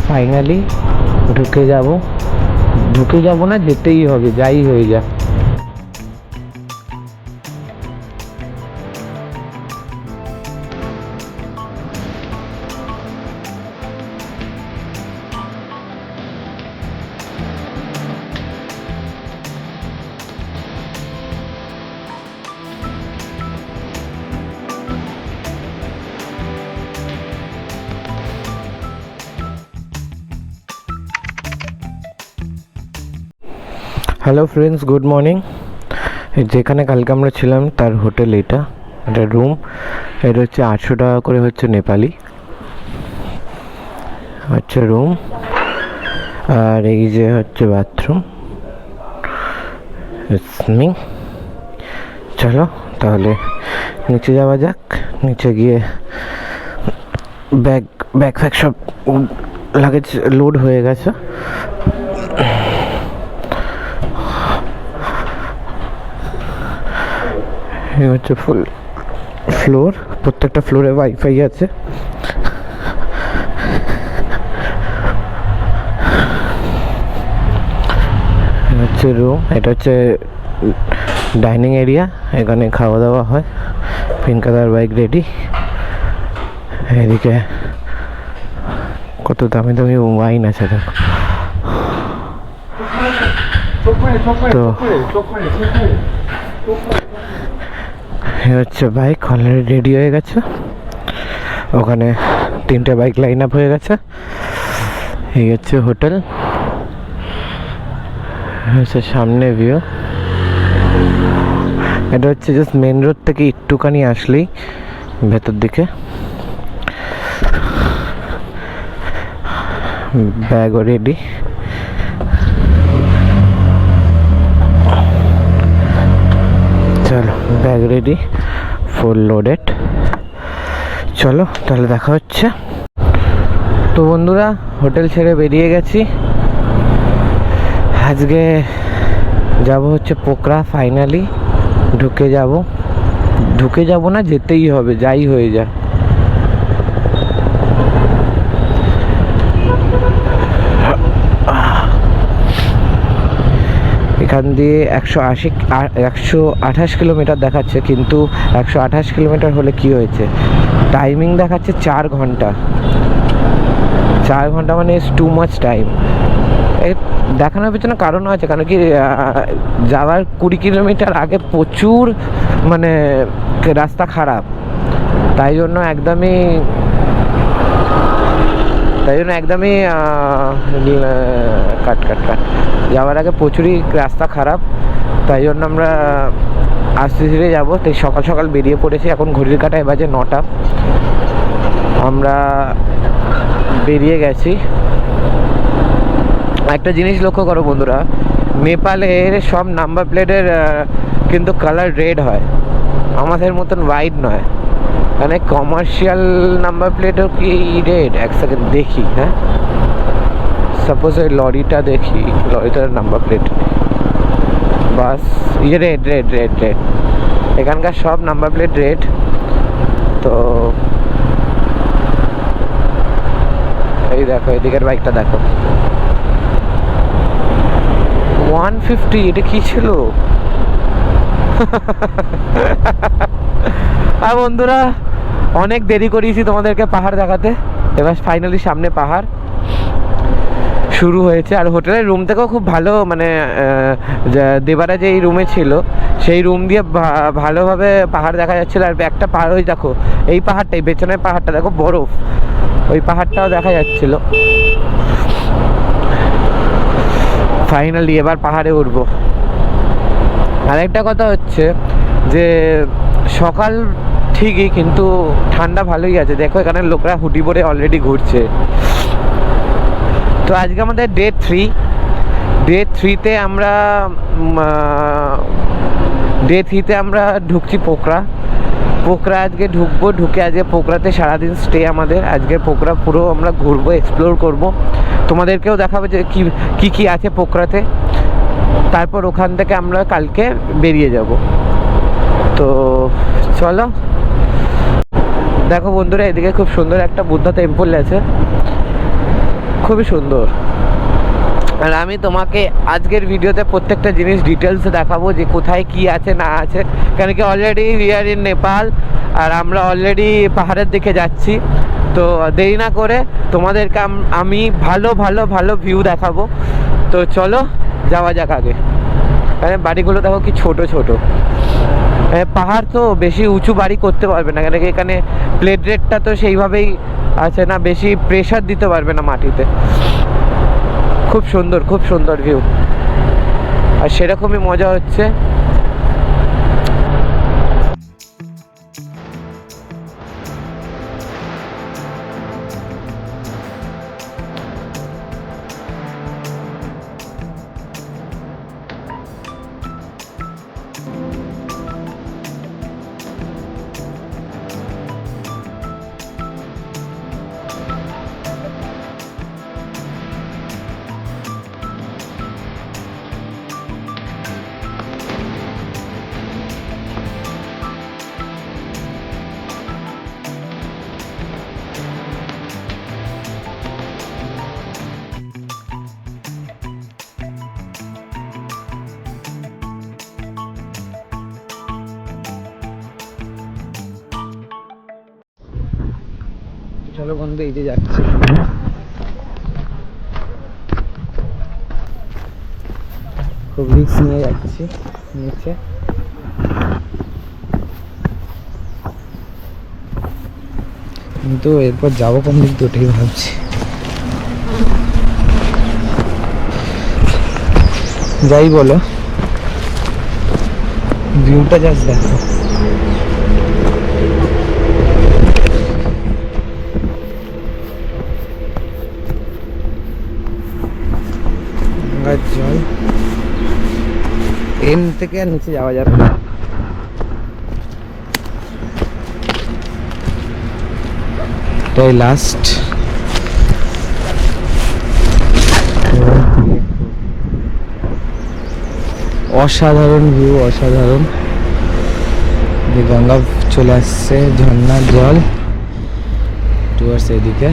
Finally ঢুকে যাব না, যেতেই হবে যাই হয়ে যা। Hello friends, good morning. যেখানে কালকে আমরা ছিলাম তার হোটেল, এটা রুম। এটা হচ্ছে 800 টাকা করে হচ্ছে নেপালি, হচ্ছে রুম। আর এই যে হচ্ছে বাথরুম। চলো তাহলে নিচে যাওয়া যাক। নিচে গিয়ে ব্যাগ ফ্যাগ সব লাগেজ লোড হয়ে গেছে। এই হচ্ছে ফুল ফ্লোর, প্রত্যেকটা ফ্লোরে ওয়াইফাই আছে। হচ্ছে রুম, এটা হচ্ছে ডাইনিং এরিয়া, এখানে খাওয়া দাওয়া হয়। Pink colour bike ready. এদিকে কত দামি দামি ওয়াইন আছে দেখো। তো হচ্ছে বাইক অলরেডি রেডি হয়ে গেছে। ওখানে 3টে বাইক লাইন আপ হয়ে গেছে। এই হচ্ছে হোটেল, হচ্ছে সামনে ভিউ। এটা হচ্ছে জাস্ট মেন রোড থেকে একটুখানি আসলেই ভেতর দিকে। ব্যাগও রেডি। চলো, ব্যাগ রেডি, ফুল লোডেড। চলো তাহলে দেখা হচ্ছে। তো বন্ধুরা, হোটেল ছেড়ে বেরিয়ে গেছি। আজকে যাব হচ্ছে পোকরা। ফাইনালি ঢুকে যাব না, যেতেই হবে যাই হয়ে যায়। এখান দিয়ে 128 কিলোমিটার দেখাচ্ছে, কিন্তু 128 কিলোমিটার হলে কি হয়েছে, টাইমিং দেখাচ্ছে 4 ঘন্টা। 4 ঘন্টা মানে ইজ টু মাচ টাইম। দেখানোর পেছনে কারণও আছে, কারণ কি যাওয়ার 20 কিলোমিটার আগে প্রচুর মানে রাস্তা খারাপ, তাই জন্য একদমই কাট যাওয়ার আগে প্রচুরই রাস্তা খারাপ, তাই জন্য আমরা আস্তে ধীরে যাবো। তাই সকাল সকাল বেরিয়ে পড়েছি। এখন ঘড়ির কাঁটায় বাজে 9টা। আমরা বেরিয়ে গেছি। একটা জিনিস লক্ষ্য করো বন্ধুরা, নেপালের সব নাম্বার প্লেটের কিন্তু কালার রেড হয়, আমাদের মতন হোয়াইট নয়। মানে কমার্শিয়াল নাম্বার প্লেটও কি রেড? এক সেকেন্ড দেখি। হ্যাঁ, সাপোজ ওই লরিটা দেখি, লরিটার নাম্বার প্লেট বাস রেড। এখানকার সব নাম্বার প্লেট রেড। তো এই দেখো, এদিকের বাইকটা দেখো, 150। এটা কি ছিল? আর বন্ধুরা, অনেক দেরি করিয়েছি তোমাদেরকে পাহাড় দেখাতে। এবার ফাইনালি সামনে পাহাড় শুরু হয়েছে। আর হোটেলের রুম থেকেও খুব ভালো, মানে দেবারা যেই রুমে ছিল সেই রুম দিয়ে ভালোভাবে পাহাড় দেখা যাচ্ছিল। আর একটা পাহাড়, ওই দেখো এই পাহাড়টাই, পেছনের পাহাড়টা দেখো বরফ, ওই পাহাড়টাও দেখা যাচ্ছিল। ফাইনালি এবার পাহাড়ে উঠবো। আরেকটা কথা হচ্ছে যে সকাল ঠিকই, কিন্তু ঠান্ডা ভালোই আছে। দেখো এখানে লোকরা হুডি পরে অলরেডি ঘুরছে। তো আজকে আমাদের ডে 3তে আমরা ঢুকছি পোকরা। আজকে ঢুকে আজকে পোকরাতে সারাদিন স্টে আমাদের। আজকে পোকরা পুরো আমরা ঘুরবো, এক্সপ্লোর করব, তোমাদেরকেও দেখাবো যে কি আছে পোকরাতে। তারপর ওখান থেকে আমরা কালকে বেরিয়ে যাব। তো চলো। দেখো বন্ধুরা, এদিকে খুব সুন্দর একটা বুদ্ধা টেম্পল আছে। খুবই সুন্দর। আর আমি তোমাকে আজকের ভিডিওতে প্রত্যেকটা জিনিস ডিটেলসে দেখাবো যে কোথায় কি আছে না আছে, কেন কি already we are in Nepal আর আমরা অলরেডি পাহাড়ের দিকে যাচ্ছি। তো দেরি না করে তোমাদেরকে আমি ভালো ভালো ভালো ভিউ দেখাবো। তো চলো যাওয়া যাক আগে। বাড়িগুলো দেখো কি ছোট ছোট। পাহাড় তো বেশি উঁচু বাড়ি করতে পারবে না, কেন কি এখানে প্লেট রেটটা তো সেইভাবেই আছে না, বেশি প্রেশার দিতে পারবে না মাটিতে। খুব সুন্দর ভিউ, আর সেরকমই মজা হচ্ছে। চলো বন্ধু, এই যে যাচ্ছি। খুব রিস্ক নিয়ে যাচ্ছি নিচে। কিন্তু এরপর যাবো কোন দিক, দুটোই ভাবছি। যাই বলো, ভিউটা জাস্ট দেখো। জল এন থেকে আর নিচে যাওয়া যাবে না। এটাই লাস্ট। অসাধারণ ভিউ, অসাধারণ। গঙ্গা চলে আসছে, ঝর্ণার জল টুয়ার্ডস এদিকে।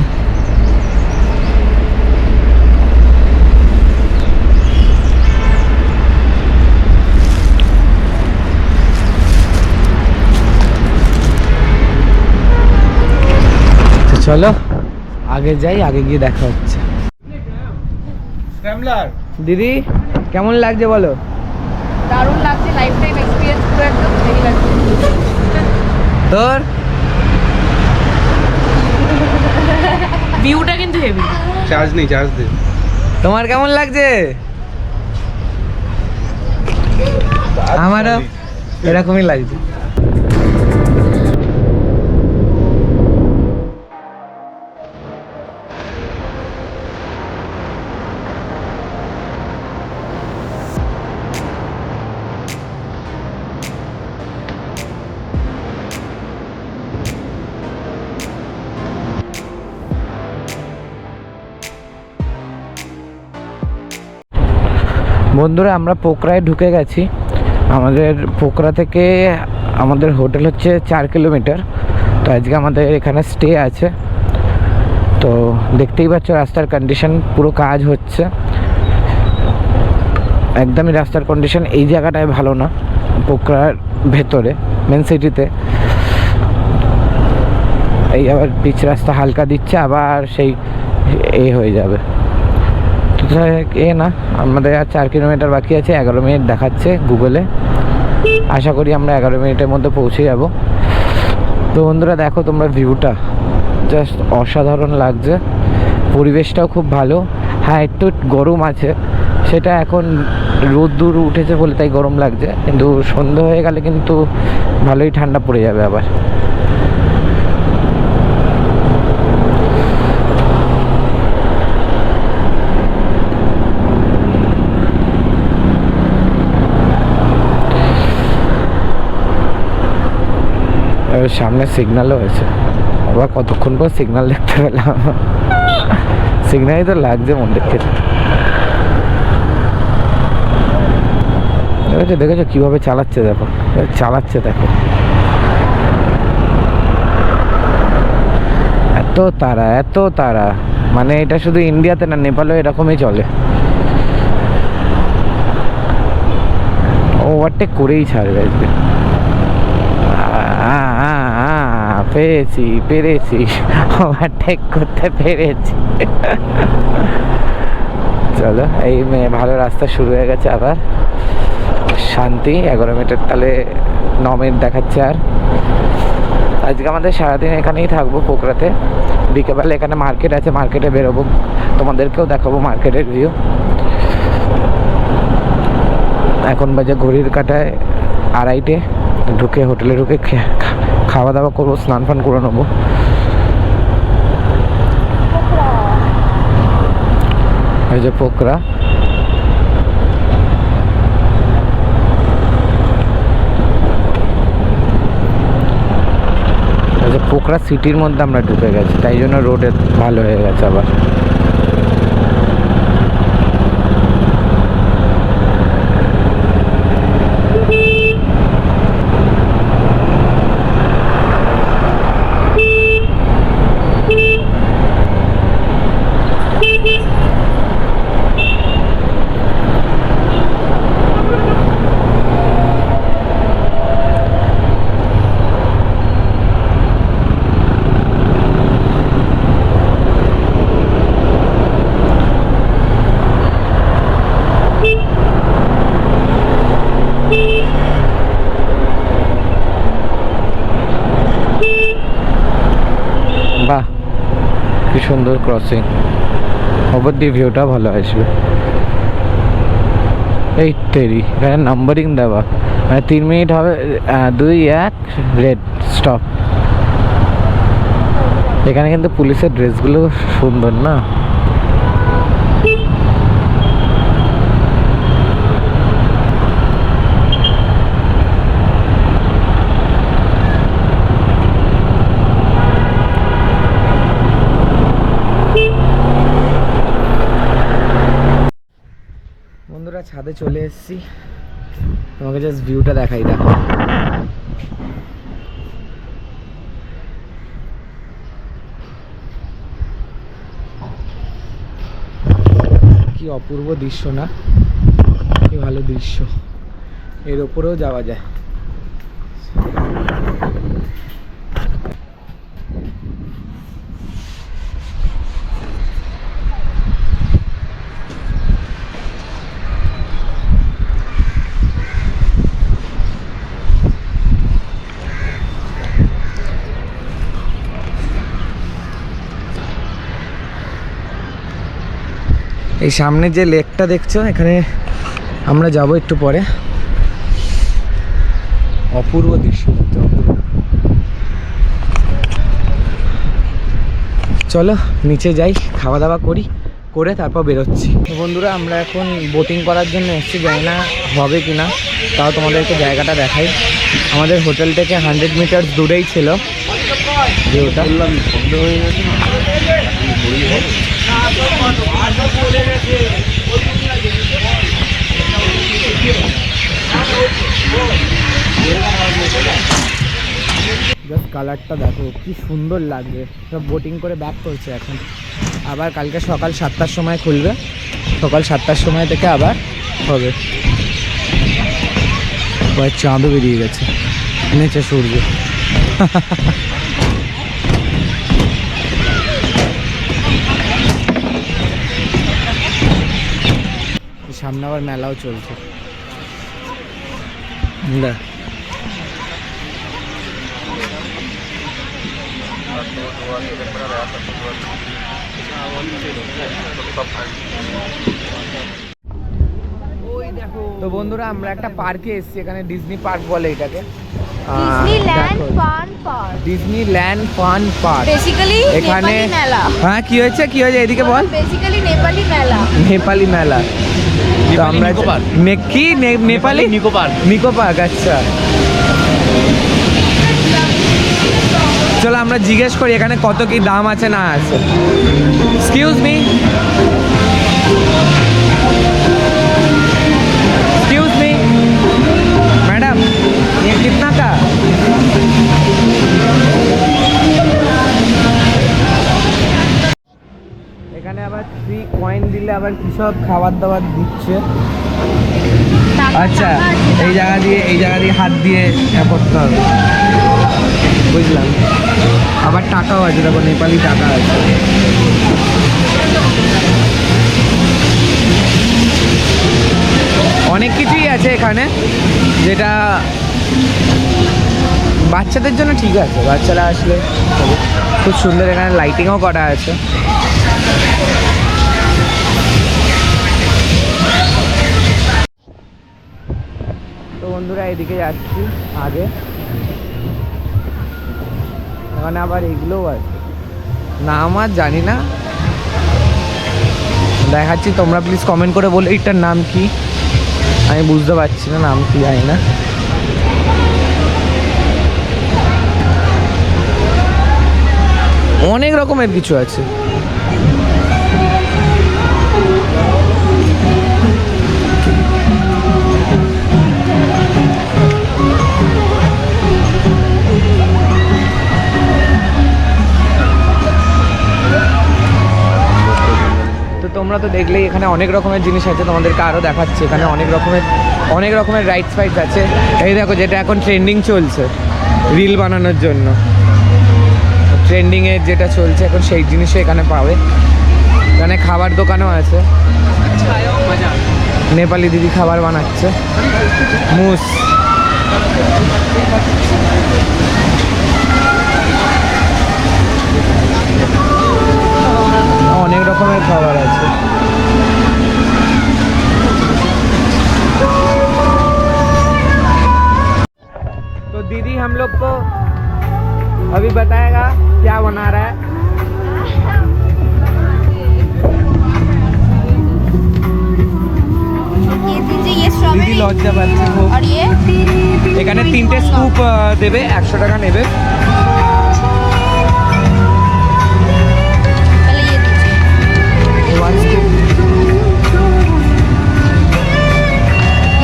চলো আগে যাই, আগে গিয়ে দেখা হচ্ছে। দিদি কেমন লাগছে বলো? দারুণ লাগছে, লাইফ টাইম এক্সপেরিয়েন্স পুরো একদম হেভি লাগছে। তোর ভিউটা কিন্তু হেভি। চার্জ নেই, চার্জ দে। তোমার কেমন লাগছে? আমারও এরকমই লাগছে। বন্ধুরা, আমরা পোকরায় ঢুকে গেছি। আমাদের পোকরা থেকে আমাদের হোটেল হচ্ছে 4 কিলোমিটার। তো আজকে আমাদের এখানে স্টে আছে। তো দেখতেই পাচ্ছ রাস্তার কন্ডিশন, পুরো কাজ হচ্ছে। একদমই রাস্তার কন্ডিশন এই জায়গাটায় ভালো না, পোকরার ভেতরে মেন সিটিতে। এই আবার পিচ রাস্তা হালকা দিচ্ছে, আবার সেই হয়ে যাবে। এ না, আমাদের আর 4 কিলোমিটার বাকি আছে। 11 মিনিট দেখাচ্ছে গুগলে। আশা করি আমরা 11 মিনিটের মধ্যে পৌঁছে যাব। তো বন্ধুরা দেখো তোমরা, ভিউটা জাস্ট অসাধারণ লাগছে। পরিবেশটাও খুব ভালো। হ্যাঁ, একটু গরম আছে, সেটা এখন রোদ্দুর উঠেছে বলে তাই গরম লাগছে, কিন্তু সন্ধ্যা হয়ে গেলে কিন্তু ভালোই ঠান্ডা পড়ে যাবে আবার। সামনে সিগন্যালও হয়েছে, আবার কতক্ষণ পর সিগন্যাল দেখতে পেলাম। সিগন্যালই তো লাগছে মন্দির থেকে। দেখেছো কিভাবে চালাচ্ছে, দেখো চালাচ্ছে, দেখো এত তারা, এত তারা। মানে এটা শুধু ইন্ডিয়াতে না, নেপালেও এরকমই চলে। ওভারটেক করেই ছাড়বে আজকে। পেরেছি ওভারটেক করতে পেরেছি। চলো, এই ভালো রাস্তা শুরু হয়ে গেছে আবার। শান্তি। 11 মিনিটের তাহলে 9 মিনিট দেখাচ্ছে। আর আজকে আমাদের সারাদিন এখানেই থাকবো পোকরাতে। বিকেলবেলা এখানে মার্কেট আছে, মার্কেটে বেরোবো, তোমাদেরকেও দেখাবো মার্কেটের ভিউ। এখন বাজে ঘড়ির কাঁটায় 2:30। ঢুকে হোটেলে ঢুকে খাওয়া দাওয়া করবো, স্নান ফান করে নেবো। এই যে পোকরা, পোকরা সিটির মধ্যে আমরা ঢুকে গেছি, তাই জন্য রোডে ভালো হয়ে গেছে আবার। বাহ, কি সুন্দর ক্রসিং। ওপর দিয়ে ভিউটা ভালো আসবে। এই তেরি, এখানে নাম্বারিং দেওয়া, মানে 3 মিনিট হবে, 2, 1 রেড স্টপ। এখানে কিন্তু পুলিশের ড্রেসগুলো সুন্দর না? বন্ধুরা, ছাদে চলে এসেছি, তোমাকে জাস্ট ভিউটা দেখাই। দেখো, কি অপূর্ব দৃশ্য না? কি ভালো দৃশ্য। এর উপরেও যাওয়া যায়। এই সামনে যে লেকটা দেখছো, এখানে আমরা যাব একটু পরে। অপূর্ব দৃশ্য, অপূর্ব। চলো নিচে যাই, খাওয়া দাওয়া করি, করে তারপর বেরোচ্ছি। বন্ধুরা, আমরা এখন বোটিং করার জন্য এসেছি, জানি না হবে কি না, তাও তোমাদেরকে জায়গাটা দেখাই। আমাদের হোটেল থেকে 100 মিটার দূরেই ছিল ভিউটা। জাস্ট কালারটা দেখো, কি সুন্দর লাগবে। সব বোটিং করে ব্যাক করছে এখন। আবার কালকে সকাল 7টার সময় খুলবে, সকাল 7টার সময় থেকে আবার হবে। চাঁদও বেরিয়ে গেছে, নিচে সূর্য। সামনে আবার মেলাও চলছে। তো বন্ধুরা, আমরা একটা পার্কে এসেছি, এখানে ডিজনি পার্ক বলে এটাকে। Disneyland fun park. Disneyland fun park basically এখানে নেপালি মেলা। হ্যাঁ, কি হয়েছে এদিকে বল। বেসিক্যালি নেপালি মেলা। নেপালি মেলা। তো আমরা কি নেপালি নিকো পার্ক। আচ্ছা, চলো আমরা জিজ্ঞেস করি এখানে কত কি দাম আছে না আছে। এক্সকিউজ মি, मैडम ये कितना का? আবার 3 কয়েন দিলে আবার কি সব খাবার দাবার দিচ্ছে। আচ্ছা, এই জায়গা দিয়ে হাত দিয়ে করতে হবে, বুঝলাম। আবার টাকাও আছে, দেখো নেপালি টাকা আছে। অনেক কিছুই আছে এখানে যেটা বাচ্চাদের জন্য ঠিক আছে, বাচ্চারা আসলে খুব সুন্দর। এখানে লাইটিংও করা আছে। তো বন্ধুরা এদিকে যাচ্ছি আগে, এখানে আবার এগুলোও আছে, নাম আর জানি না, দেখাচ্ছি। তোমরা প্লিজ কমেন্ট করে বলো এটার নাম কি, আমি বুঝতে পারছি না, নাম কি জানি না। অনেক রকমের কিছু আছে। তো তোমরা তো দেখলেই এখানে অনেক রকমের জিনিস আছে, তোমাদেরকে আরও দেখাচ্ছি। এখানে অনেক রকমের রাইডস ফাইডস আছে। এই দেখো, যেটা এখন ট্রেন্ডিং চলছে রিল বানানোর জন্য, ট্রেন্ডিংয়ের যেটা চলছে এখন সেই জিনিসও এখানে পাবে। এখানে খাবার দোকানও আছে, নেপালি দিদি খাবার বানাচ্ছে, মুস। অনেক রকমের খাবার আছে। तो दीदी हम लोग को अभी बताएगा क्या बना रहा है। ये दीजिए, ये দিদি स्ट्रॉबेरी লজ্জা পাচ্ছে খুব। और ये এখানে 3টে স্কুপ দেবে, 100 টাকা নেবে। पहले ये दीजिए, One scoop।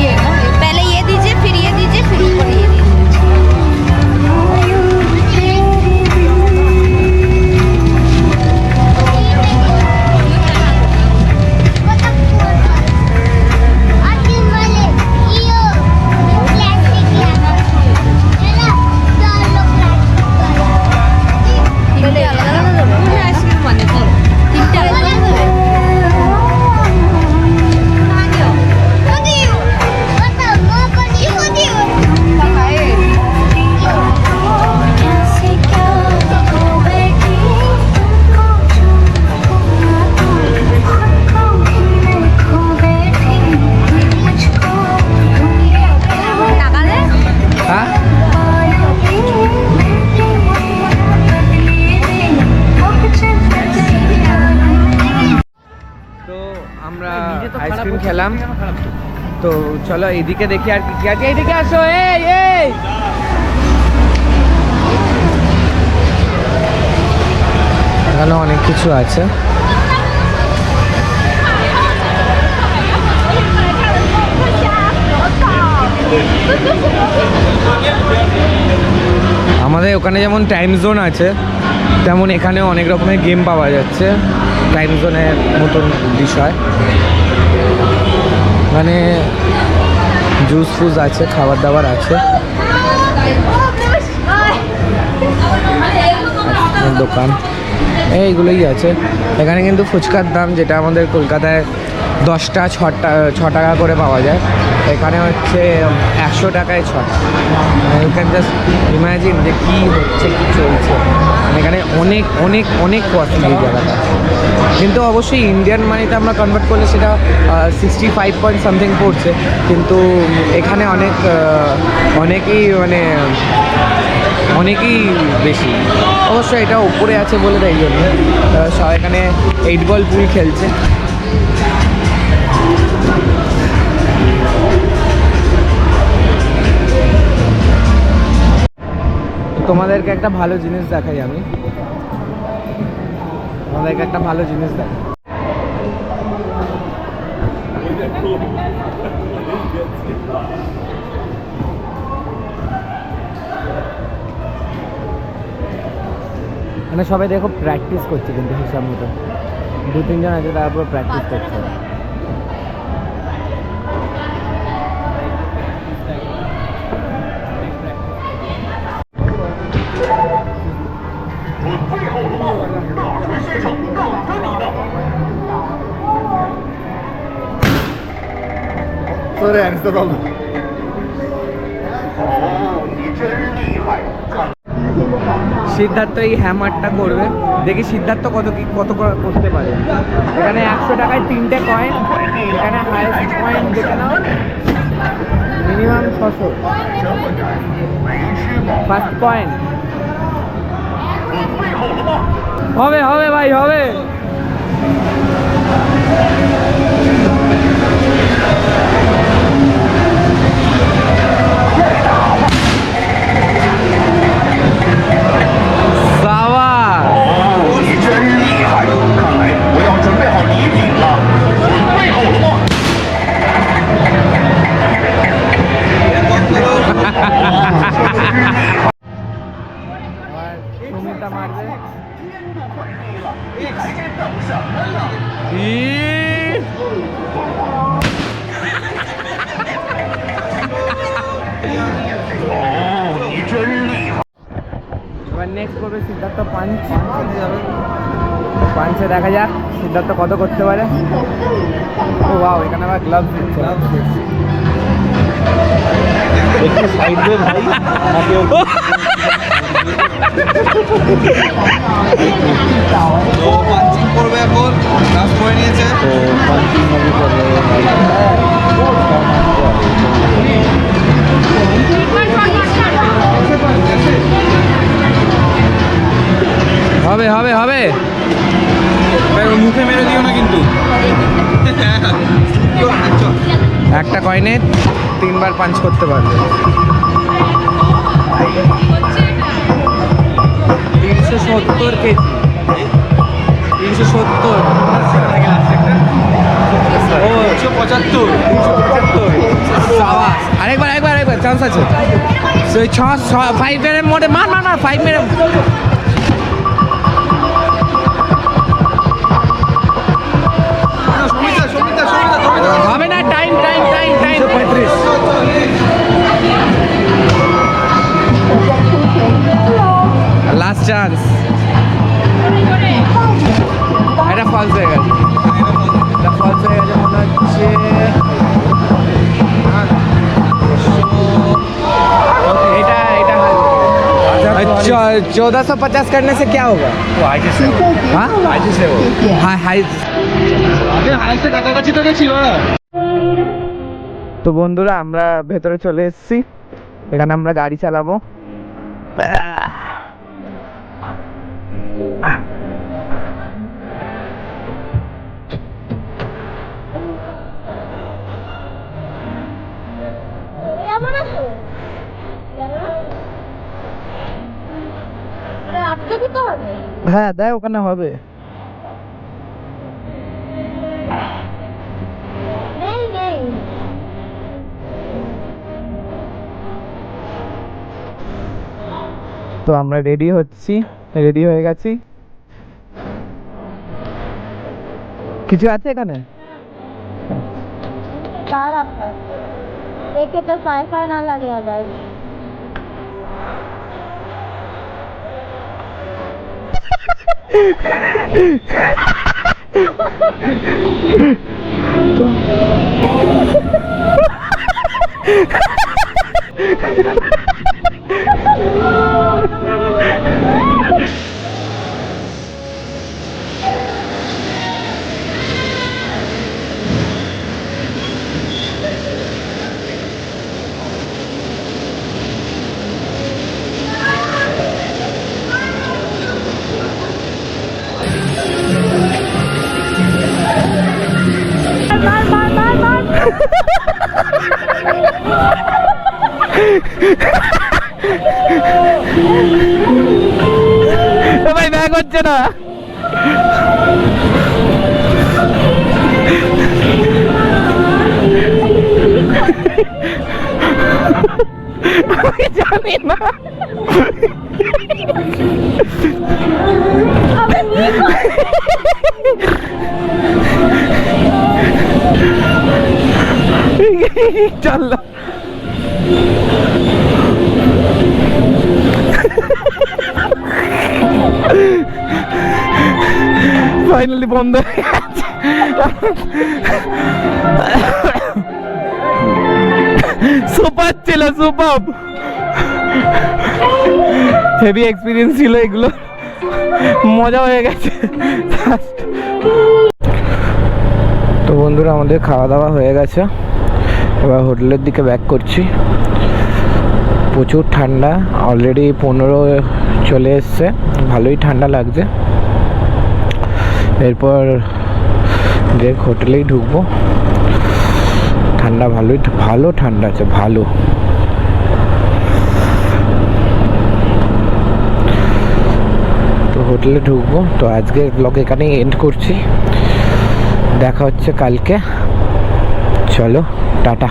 ये ना, पहले ये दीजिए, फिर ये दीजिए, फिर ऊपर ये दीजिए। তিনটে আলাদা আলাদা দেবে? আইসক্রিম মানে কি? তিনটে আলাদা আলাদা দেবে? টাকা দে। হ্যাঁ, তো আমরা আইসক্রিম খেলাম। তো চলো এদিকে দেখি আর কি কি আছে। এইদিকে আসো, এই এই এখানে অনেক কিছু আছে। আমাদের ওখানে যেমন টাইম জোন আছে, তেমন এখানেও অনেক রকমের গেম পাওয়া যাচ্ছে, টাইম জোনের মতন বিষয়। মানে জুস ফুস আছে, খাবার দাবার আছে, দোকান এইগুলোই আছে। এখানে কিন্তু ফুচকার দাম, যেটা আমাদের কলকাতায় 10টা 6 টাকা করে পাওয়া যায়, এখানে হচ্ছে 100 টাকায় 6টা। ইউ ক্যান জাস্ট ইমাজিন যে কী হচ্ছে, কী চলছে। এখানে অনেক অনেক অনেক কস্টলি এই জায়গাটা। কিন্তু অবশ্যই ইন্ডিয়ান মানিতে আমরা কনভার্ট করলে সেটা 65 পয়েন্ট সামথিং পড়ছে। কিন্তু এখানে অনেকই বেশি। অবশ্যই এটা উপরে আছে বলে তাই জন্য সবাই এখানে 8 বল পুল খেলছে। তোমাদেরকে একটা ভালো জিনিস দেখাই, তোমাদেরকে একটা ভালো জিনিস দেখাই। মানে সবাই দেখো প্র্যাকটিস করছে কিন্তু হিসাব মতো। 2-3 জন আছে, তারপর প্র্যাকটিস করছে। সিদ্ধার্থ এই হ্যামারটা করবে, দেখি সিদ্ধার্থ কত করতে পারে। এখানে 100 টাকায় 3টে কয়েন, এখানে হাইয়েস্ট কয়েন দেখে নাও মিনিমাম 600। ফার্স্ট কয়েন হবে হবে ভাই, হবে। এবার নেক্সট করবে সিদ্ধার্থ পাঞ্চ। পাঞ্চে দেখা যাক সিদ্ধার্থ কত করতে পারে। ও ওয়াও, এখানে আবার গ্লাভস দিচ্ছে। একটু সাইড দে ভাই, আমাকে তো পাঞ্চিং করবে এখন, লাস্ট করে নিয়েছে তো পাঞ্চিং হবে হবে হবে। মুখে মেরে দিও না কিন্তু। একটা কয়েনে 3বার পাঞ্চ করতে পারবে। 370 কেজি, 370। ও 175। আরেকবার চান্স আছে। সেই 5 মেরে মোটে মার 5 মেরে। হবে না, টাইম 35। Last chance. এটা ফলস হয়ে গেছে, মনে হচ্ছে। 1450 करने से क्या होगा? वो आगे से हाँ आगे से वो हाँ हाई। আগে হাই से কাছাকাছি তো গেছিল না। তো বন্ধুরা আমরা ভেতরে চলে এসেছি, এখানে আমরা গাড়ি চালাবো। হ্যাঁ দেখ ওখানে হবে। তো আমরা রেডি হয়ে গেছি। কিছু আছে এখানে? एक तो साइफाई ना लगे आ जाए। ভাই ব্যাগ হচ্ছে না। আমি জানি না। চল ফাইনালি বন্ধ হয়ে গেছে। সুপার ছিল, সুপার হেভি এক্সপিরিয়েন্স ছিল এগুলো, মজা হয়ে গেছে। তো বন্ধুরা আমাদের খাওয়া দাওয়া হয়ে গেছে, এবার হোটেলের দিকে ব্যাক করছি। প্রচুর ঠান্ডা, অলরেডি 15 চলে এসছে, ভালোই ঠান্ডা লাগছে। এরপর দেখ হোটেলেই ঢুকবো, ঠান্ডা ভালোই, ভালো ঠান্ডা আছে, ভালো। তো হোটেলে ঢুকবো। তো আজকের ব্লগ এখানেই এন্ড করছি, দেখা হচ্ছে কালকে। চলো টাটা।